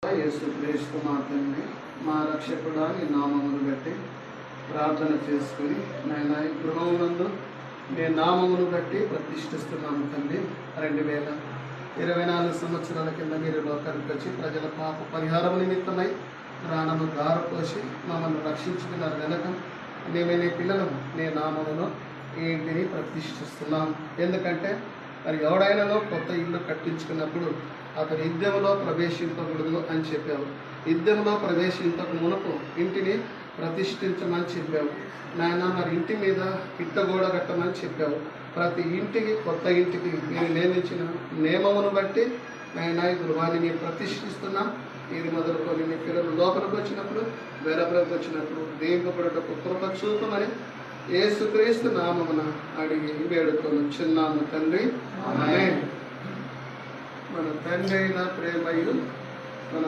యేసుక్రీస్తు మాత్రమే మా రక్షకుడా నీ నామమును బట్టి ప్రార్థన చేసుకుని నాయన ఈ గృహమునందు నీ నామమును బట్టి ప్రతిష్ఠిస్తున్నాను తండ్రి. 2024 సంవత్సరాల కింద మీరు లోకానికి వచ్చి ప్రజల పాప పరిహారం నిమిత్తమై ప్రాణము దారపోసి మమ్మల్ని రక్షించుకున్నారు కనుక మేము నీ పిల్లలను నీ నామమును ఈ ఇంటిని ప్రతిష్ఠిస్తున్నాం. ఎందుకంటే మరి ఎవడైనాలో కొత్త ఇల్లు కట్టించుకున్నప్పుడు అతను యుద్ధంలో ప్రవేశింపకూడదు అని చెప్పావు. యుద్ధంలో ప్రవేశించక మునుపు ఇంటిని ప్రతిష్ఠించమని చెప్పావు నాయన. మరి ఇంటి మీద పిట్టగోడ కట్టమని చెప్పావు. ప్రతి ఇంటికి కొత్త ఇంటికి మీరు నియమించిన నియమమును బట్టి నాయన ఈ గృహాన్ని మేము ప్రతిష్ఠిస్తున్నాం. ఇది మొదలుకొని మీ పిల్లలు లోపలికి వచ్చినప్పుడు వెరబలకు వచ్చినప్పుడు దీపపడటకు కృప చూపమని యేసుక్రీస్తు నామమున అడిగి వేడుకొని చిన్నాము తండ్రి. ఆమేన్. మన తండ్రి అయిన ప్రేమయు మన